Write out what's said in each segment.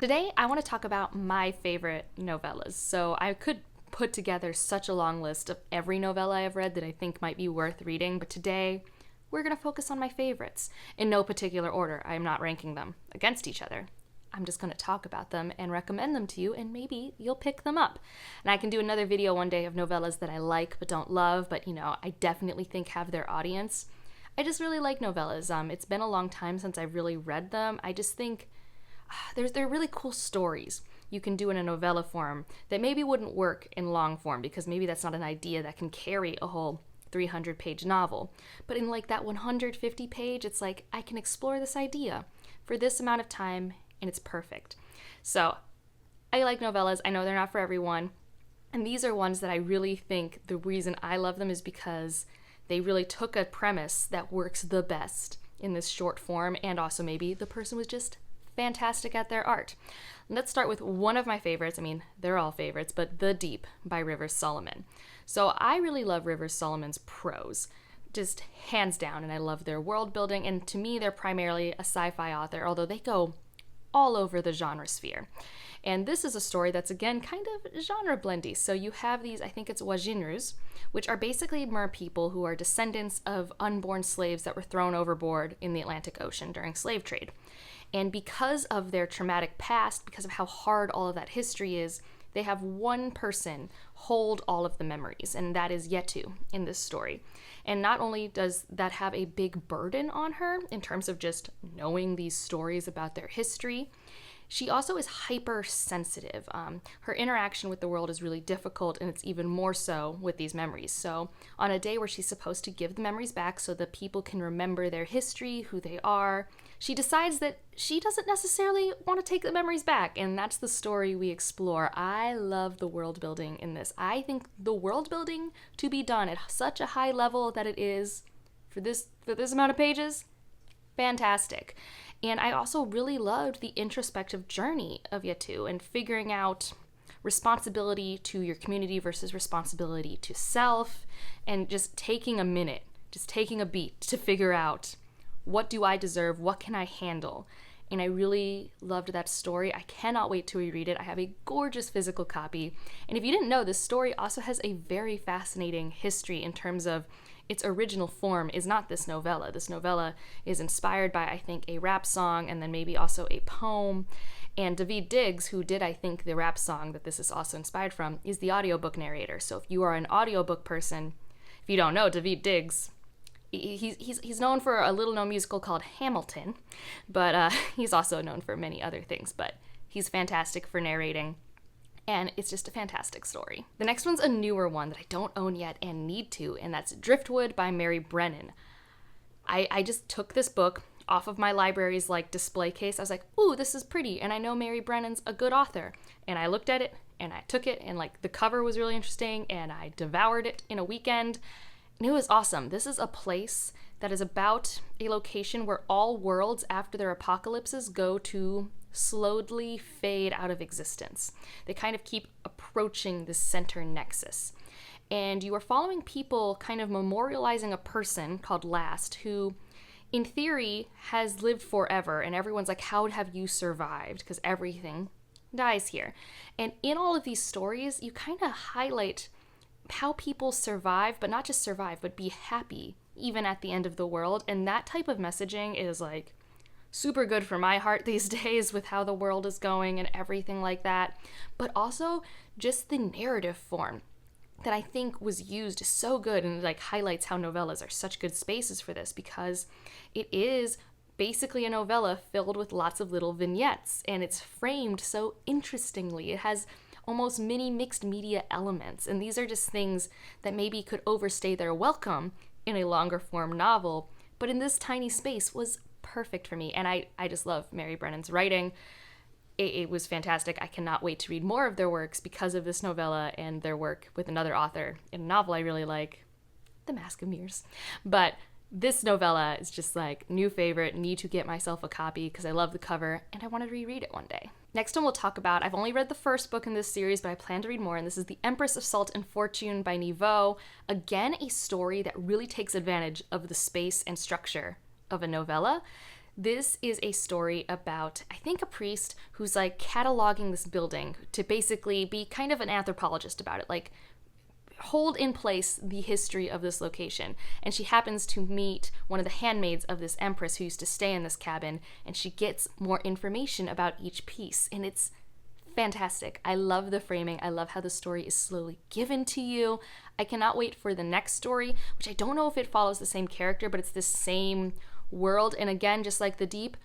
Today, I want to talk about my favorite novellas. So I could put together such a long list of every novella I've read that I think might be worth reading, but today we're going to focus on my favorites in no particular order. I am not ranking them against each other. I'm just going to talk about them and recommend them to you, and maybe you'll pick them up. And I can do another video one day of novellas that I like but don't love, but I definitely think have their audience. I just really like novellas. It's been a long time since I've really read them. I just think they're really cool stories you can do in a novella form that maybe wouldn't work in long form because maybe that's not an idea that can carry a whole 300-page novel. But in like that 150 page, it's like I can explore this idea for this amount of time and it's perfect. So I like novellas. I know they're not for everyone. And these are ones that I really think the reason I love them is because they really took a premise that works the best in this short form, and also maybe the person was just fantastic at their art. Let's start with one of my favorites. I mean, they're all favorites, but The Deep by Rivers Solomon. So I really love Rivers Solomon's prose, just hands down, and I love their world building, and to me, they're primarily a sci-fi author, although they go all over the genre sphere. And this is a story that's, again, kind of genre blendy. So you have these, I think it's Wajinrus, which are basically mer people who are descendants of unborn slaves that were thrown overboard in the Atlantic Ocean during slave trade. And because of their traumatic past, because of how hard all of that history is, they have one person hold all of the memories, and that is Yetu in this story. And not only does that have a big burden on her in terms of just knowing these stories about their history, she also is hypersensitive. Her interaction with the world is really difficult, and it's even more so with these memories. So on a day where she's supposed to give the memories back so that people can remember their history, who they are, she decides that she doesn't necessarily want to take the memories back, and that's the story we explore. I love the world building in this. I think the world building to be done at such a high level that it is, for this amount of pages, fantastic. And I also really loved the introspective journey of Yetu and figuring out responsibility to your community versus responsibility to self, and just taking a minute, just taking a beat to figure out, what do I deserve? What can I handle? And I really loved that story. I cannot wait to reread it. I have a gorgeous physical copy. And if you didn't know, this story also has a very fascinating history in terms of its original form is not this novella. This novella is inspired by, I think, a rap song and then maybe also a poem. And Daveed Diggs, who did, I think, the rap song that this is also inspired from, is the audiobook narrator. So if you are an audiobook person, if you don't know, Daveed Diggs, he's known for a little-known musical called Hamilton, but he's also known for many other things. But he's fantastic for narrating, and it's just a fantastic story. The next one's a newer one that I don't own yet and need to, and that's Driftwood by Mary Brennan. I just took this book off of my library's display case. I was like, ooh, this is pretty, and I know Mary Brennan's a good author. And I looked at it, and I took it, and the cover was really interesting, and I devoured it in a weekend. And it was awesome. This is a place that is about a location where all worlds after their apocalypses go to slowly fade out of existence. They kind of keep approaching the center nexus. And you are following people kind of memorializing a person called Last, who in theory has lived forever. And everyone's like, how have you survived? Because everything dies here. And in all of these stories, you kind of highlight how people survive, but not just survive, but be happy even at the end of the world. And that type of messaging is super good for my heart these days with how the world is going and everything like that. But also just the narrative form that I think was used is so good, and highlights how novellas are such good spaces for this, because it is basically a novella filled with lots of little vignettes, and it's framed so interestingly. It has almost mini mixed media elements, and these are just things that maybe could overstay their welcome in a longer form novel, but in this tiny space was perfect for me. And I just love Mary Brennan's writing. It was fantastic. I cannot wait to read more of their works because of this novella and their work with another author in a novel I really like, The Mask of Mirrors. But this novella is just new favorite, need to get myself a copy because I love the cover and I want to reread it one day. Next one we'll talk about, I've only read the first book in this series, but I plan to read more, and this is The Empress of Salt and Fortune by Niveau. Again, a story that really takes advantage of the space and structure of a novella. This is a story about, I think, a priest who's like cataloging this building to basically be kind of an anthropologist about it, like hold in place the history of this location. And she happens to meet one of the handmaids of this empress who used to stay in this cabin, and she gets more information about each piece. And it's fantastic. I love the framing. I love how the story is slowly given to you. I cannot wait for the next story, which I don't know if it follows the same character, but it's the same world. And again, just like The Deep,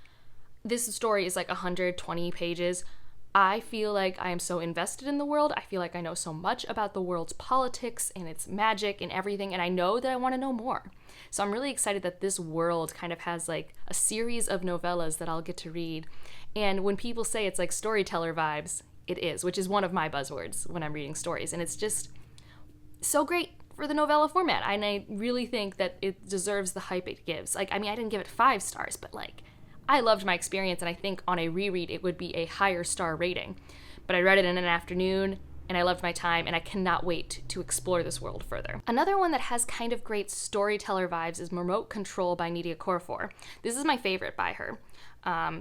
this story is like 120 pages. I feel like I am so invested in the world. I feel like I know so much about the world's politics and its magic and everything, and I know that I want to know more. So I'm really excited that this world kind of has like a series of novellas that I'll get to read. And when people say it's like storyteller vibes, it is, which is one of my buzzwords when I'm reading stories. And it's just so great for the novella format. And I really think that it deserves the hype it gives. Like, I mean, I didn't give it 5 stars, but like, I loved my experience, and I think on a reread it would be a higher star rating. But I read it in an afternoon, and I loved my time, and I cannot wait to explore this world further. Another one that has kind of great storyteller vibes is Remote Control by Nnedi Okorafor. This is my favorite by her.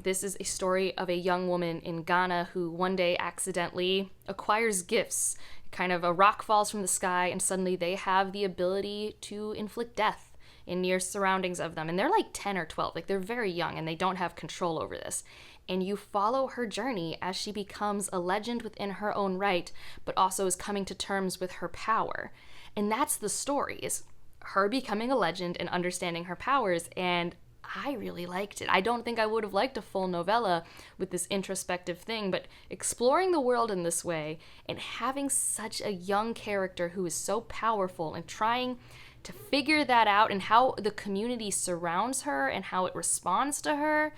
This is a story of a young woman in Ghana who one day accidentally acquires gifts. Kind of a rock falls from the sky, and suddenly they have the ability to inflict death in near surroundings of them. And they're like 10 or 12, like they're very young, and they don't have control over this. And you follow her journey as she becomes a legend within her own right, but also is coming to terms with her power. And that's the story, is her becoming a legend and understanding her powers. And I really liked it. I don't think I would have liked a full novella with this introspective thing, but exploring the world in this way and having such a young character who is so powerful and trying to figure that out, and how the community surrounds her and how it responds to her,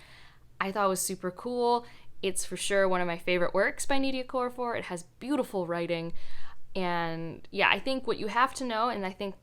I thought was super cool. It's for sure one of my favorite works by Nnedi Okorafor. It has beautiful writing. And yeah, I think what you have to know, and I think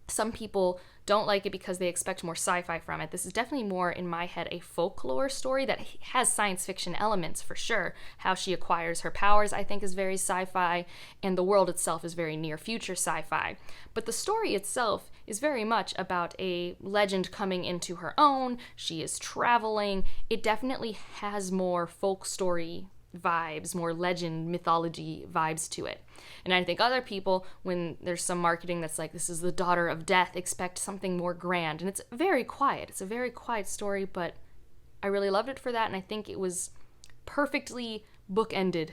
some people don't like it because they expect more sci-fi from it. This is definitely more, in my head, a folklore story that has science fiction elements for sure. How she acquires her powers, I think, is very sci-fi, and the world itself is very near future sci-fi. But the story itself is very much about a legend coming into her own. She is traveling. It definitely has more folk story vibes, more legend, mythology vibes to it. And I think other people, when there's some marketing that's like, this is the daughter of death, expect something more grand. And it's very quiet. It's a very quiet story, but I really loved it for that, and I think it was perfectly bookended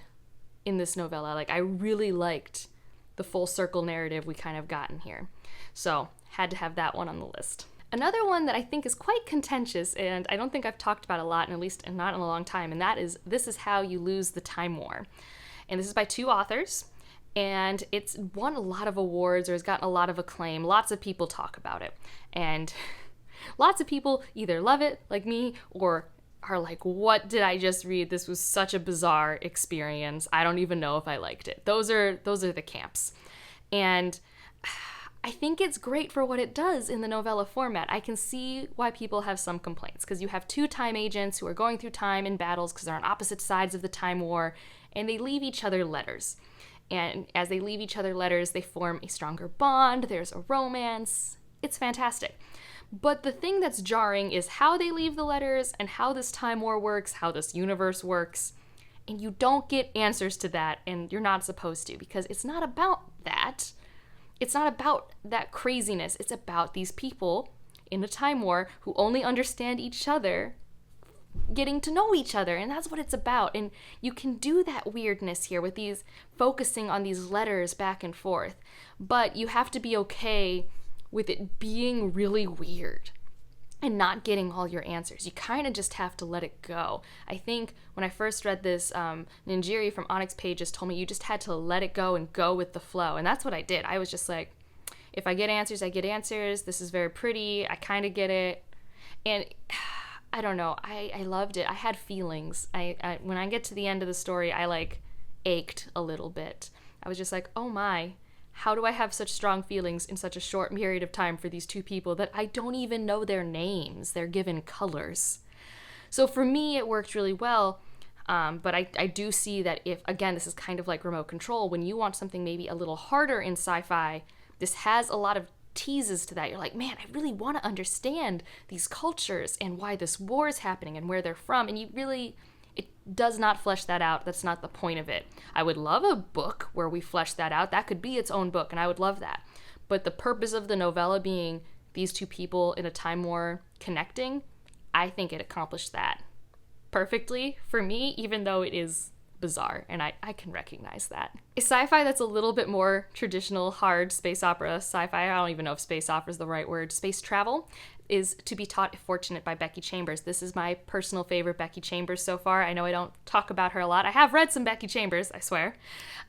in this novella. Like, I really liked the full circle narrative we kind of got in here. So, had to have that one on the list. Another one that I think is quite contentious, and I don't think I've talked about a lot, and at least not in a long time, and that is This Is How You Lose the Time War. And this is by 2 authors, and it's won a lot of awards or has gotten a lot of acclaim. Lots of people talk about it. And lots of people either love it, like me, or are like, what did I just read? This was such a bizarre experience. I don't even know if I liked it. Those are the camps. And I think it's great for what it does in the novella format. I can see why people have some complaints, because you have 2 time agents who are going through time in battles because they're on opposite sides of the time war, and they leave each other letters. And as they leave each other letters, they form a stronger bond, there's a romance. It's fantastic. But the thing that's jarring is how they leave the letters and how this time war works, how this universe works. And you don't get answers to that, and you're not supposed to, because it's not about that. It's not about that craziness. It's about these people in a time war who only understand each other, getting to know each other, and that's what it's about. And you can do that weirdness here with these, focusing on these letters back and forth, but you have to be okay with it being really weird and not getting all your answers. You kind of just have to let it go. I think when I first read this, Ninjiri from Onyx Pages told me you just had to let it go and go with the flow. And that's what I did. I was just like, if I get answers, I get answers. This is very pretty. I kind of get it. And I don't know. I loved it. I had feelings. I when I get to the end of the story, I like ached a little bit. I was just like, oh my, how do I have such strong feelings in such a short period of time for these 2 people that I don't even know their names? They're given colors. So for me, it worked really well. But I do see that if, again, this is kind of like Remote Control, when you want something maybe a little harder in sci-fi, this has a lot of teases to that. You're like, man, I really want to understand these cultures and why this war is happening and where they're from. And it does not flesh that out. That's not the point of it. I would love a book where we flesh that out. That could be its own book, and I would love that. But the purpose of the novella being these two people in a time war connecting, I think it accomplished that perfectly for me, even though it is bizarre, and I can recognize that. A sci-fi that's a little bit more traditional, hard space opera sci-fi, I don't even know if space opera is the right word, space travel, is To Be Taught If Fortunate by Becky Chambers. This is my personal favorite Becky Chambers so far. I know I don't talk about her a lot. I have read some Becky Chambers, I swear.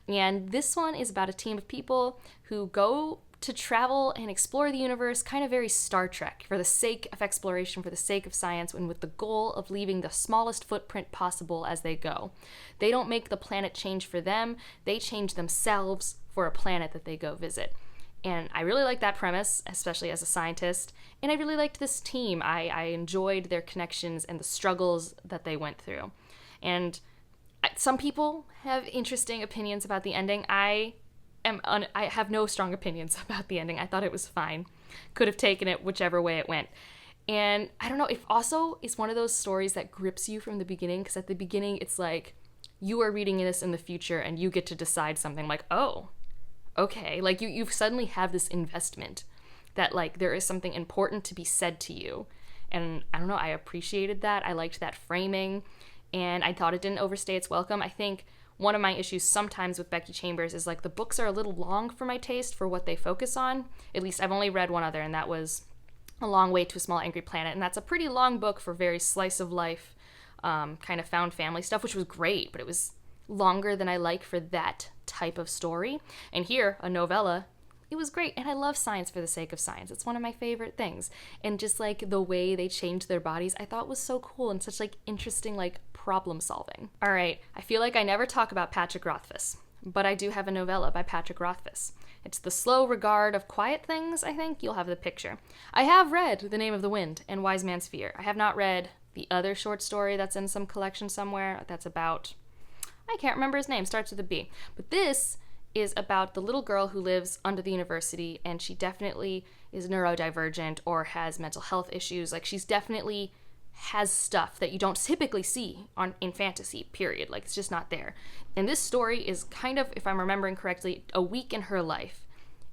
And this one is about a team of people who go to travel and explore the universe, kind of very Star Trek, for the sake of exploration, for the sake of science, and with the goal of leaving the smallest footprint possible as they go. They don't make the planet change for them, they change themselves for a planet that they go visit. And I really like that premise, especially as a scientist, and I really liked this team. I enjoyed their connections and the struggles that they went through. And some people have interesting opinions about the ending. I have no strong opinions about the ending. I thought it was fine. Could have taken it whichever way it went. And I don't know if also it's one of those stories that grips you from the beginning, because at the beginning it's like you are reading this in the future and you get to decide something like, oh, okay. Like you suddenly have this investment that like there is something important to be said to you. And I don't know, I appreciated that. I liked that framing, and I thought it didn't overstay its welcome. I think one of my issues sometimes with Becky Chambers is like the books are a little long for my taste for what they focus on. At least I've only read one other, and that was A Long Way to a Small Angry Planet. And that's a pretty long book for very slice of life, kind of found family stuff, which was great, but it was longer than I like for that type of story. And here, a novella, it was great. And I love science for the sake of science. It's one of my favorite things. And just like the way they changed their bodies, I thought was so cool and such like interesting, like problem solving. All right, I feel like I never talk about Patrick Rothfuss, but I do have a novella by Patrick Rothfuss. It's The Slow Regard of Quiet Things, I think. You'll have the picture. I have read The Name of the Wind and Wise Man's Fear. I have not read the other short story that's in some collection somewhere that's about, I can't remember his name, starts with a B. But this is about the little girl who lives under the university, and she definitely is neurodivergent or has mental health issues. Like she's definitely has stuff that you don't typically see in fantasy, period. Like it's just not there. And this story is kind of, if I'm remembering correctly, a week in her life,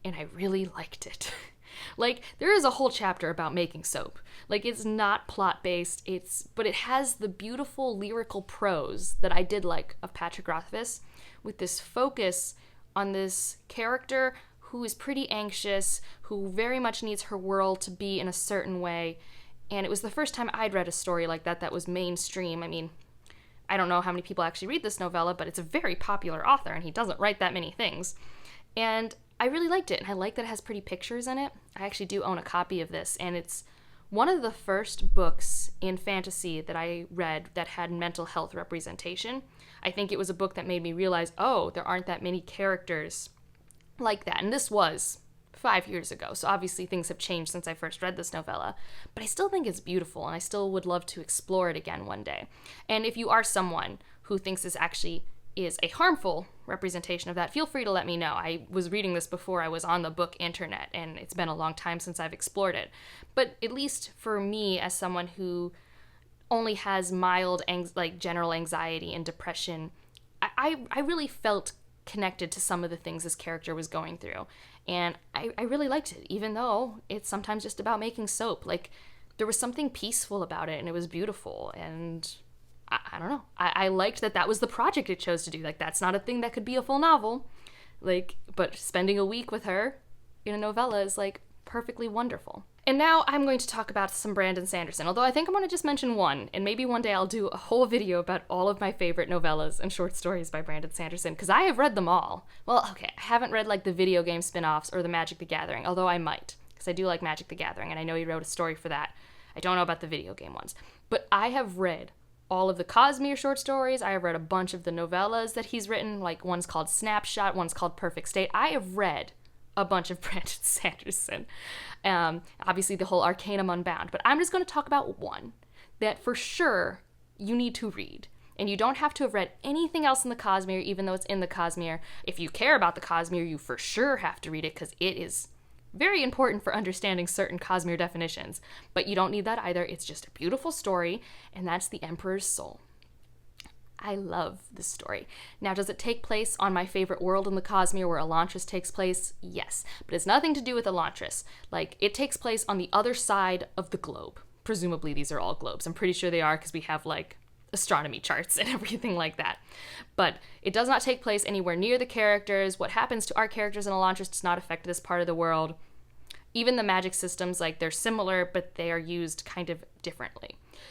and I really liked it. Like there is a whole chapter about making soap. Like it's not plot based, but it has the beautiful lyrical prose that I did like of Patrick Rothfuss, with this focus on this character who is pretty anxious, who very much needs her world to be in a certain way. And it was the first time I'd read a story like that was mainstream. I mean, I don't know how many people actually read this novella, but it's a very popular author, and he doesn't write that many things. And I really liked it, and I like that it has pretty pictures in it. I actually do own a copy of this, and it's one of the first books in fantasy that I read that had mental health representation. I think it was a book that made me realize, oh, there aren't that many characters like that. And this was 5 years ago, so obviously things have changed since I first read this novella, but I still think it's beautiful, and I still would love to explore it again one day. And if you are someone who thinks this actually is a harmful representation of that, feel free to let me know. I was reading this before I was on the book internet, and it's been a long time since I've explored it. But at least for me, as someone who only has mild general anxiety and depression, I really felt connected to some of the things this character was going through. And I really liked it, even though it's sometimes just about making soap. Like, there was something peaceful about it, and it was beautiful. And I don't know. I liked that was the project it chose to do. Like, that's not a thing that could be a full novel. Like, but spending a week with her in a novella is, like, perfectly wonderful. And now I'm going to talk about some Brandon Sanderson, although I think I'm going to just mention one, and maybe one day I'll do a whole video about all of my favorite novellas and short stories by Brandon Sanderson, because I have read them all. Well, okay, I haven't read, like, the video game spin-offs or the Magic the Gathering, although I might, because I do like Magic the Gathering, and I know he wrote a story for that. I don't know about the video game ones. But I have read all of the Cosmere short stories. I have read a bunch of the novellas that he's written, like one's called Snapshot, one's called Perfect State. I have read a bunch of Brandon Sanderson. Obviously the whole Arcanum Unbound, but I'm just going to talk about one that for sure you need to read. And you don't have to have read anything else in the Cosmere, even though it's in the Cosmere. If you care about the Cosmere, you for sure have to read it, because it is very important for understanding certain Cosmere definitions. But you don't need that either. It's just a beautiful story, and that's The Emperor's Soul. I love this story. Now, does it take place on my favorite world in the Cosmere where Elantris takes place? Yes, but it's nothing to do with Elantris. Like, it takes place on the other side of the globe. Presumably these are all globes. I'm pretty sure they are because we have, like, astronomy charts and everything like that. But it does not take place anywhere near the characters. What happens to our characters in Elantris does not affect this part of the world. Even the magic systems, like, they're similar, but they are used kind of differently.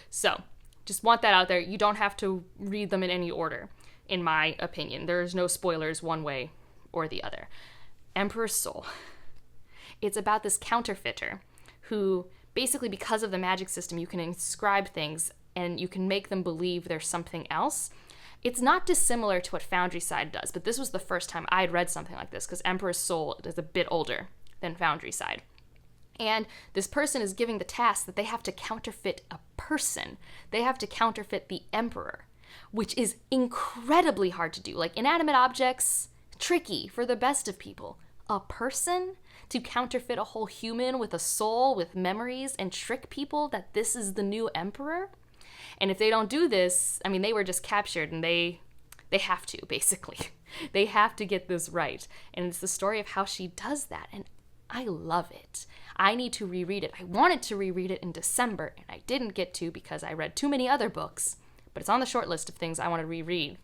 So, just want that out there. You don't have to read them in any order, in my opinion. There's no spoilers one way or the other. Emperor's Soul. It's about this counterfeiter who, basically because of the magic system, you can inscribe things and you can make them believe there's something else. It's not dissimilar to what Foundryside does, but this was the first time I'd read something like this because Emperor's Soul is a bit older than Foundryside. And this person is giving the task that they have to counterfeit a person. They have to counterfeit the emperor, which is incredibly hard to do. Like, inanimate objects, tricky for the best of people. A person? To counterfeit a whole human with a soul, with memories, and trick people that this is the new emperor? And if they don't do this, I mean, they were just captured, and they have to, basically. They have to get this right. And it's the story of how she does that, and I love it. I need to reread it. I wanted to reread it in December, and I didn't get to because I read too many other books, but it's on the short list of things I want to reread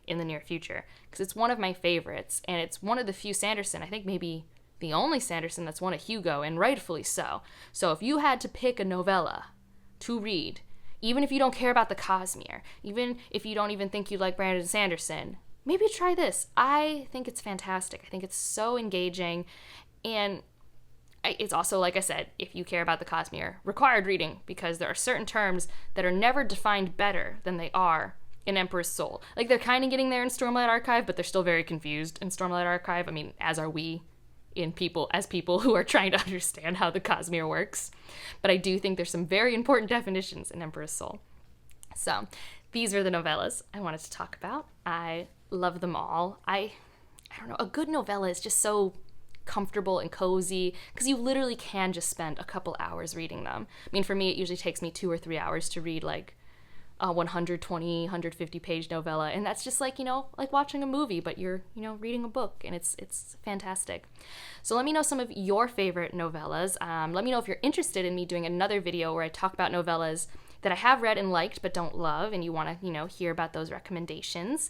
in the near future because it's one of my favorites, and it's one of the few Sanderson, I think maybe the only Sanderson that's won a Hugo, and rightfully so. So if you had to pick a novella to read, even if you don't care about the Cosmere, even if you don't even think you like Brandon Sanderson, maybe try this. I think it's fantastic. I think it's so engaging, and it's also, like I said, if you care about the Cosmere, required reading, because there are certain terms that are never defined better than they are in Emperor's Soul. Like, they're kind of getting there in Stormlight Archive, but they're still very confused in Stormlight Archive. I mean, as are we as people who are trying to understand how the Cosmere works. But I do think there's some very important definitions in Emperor's Soul. So, these are the novellas I wanted to talk about. I love them all. I don't know, a good novella is just so comfortable and cozy because you literally can just spend a couple hours reading them. I mean, for me, it usually takes me 2 or 3 hours to read like a 120, 150 page novella, and that's just like, like watching a movie, but you're, reading a book, and it's fantastic. So let me know some of your favorite novellas. Let me know if you're interested in me doing another video where I talk about novellas that I have read and liked but don't love, and you want to, hear about those recommendations.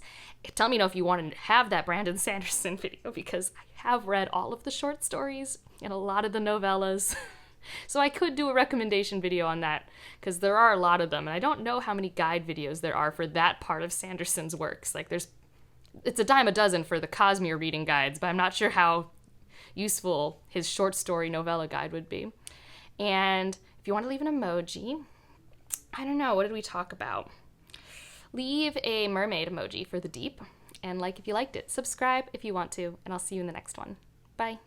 Tell me if you want to have that Brandon Sanderson video, because I have read all of the short stories and a lot of the novellas. So I could do a recommendation video on that, because there are a lot of them, and I don't know how many guide videos there are for that part of Sanderson's works. Like, it's a dime a dozen for the Cosmere reading guides, but I'm not sure how useful his short story novella guide would be. And if you want to leave an emoji, I don't know, what did we talk about? Leave a mermaid emoji for the deep, and like if you liked it. Subscribe if you want to, and I'll see you in the next one. Bye.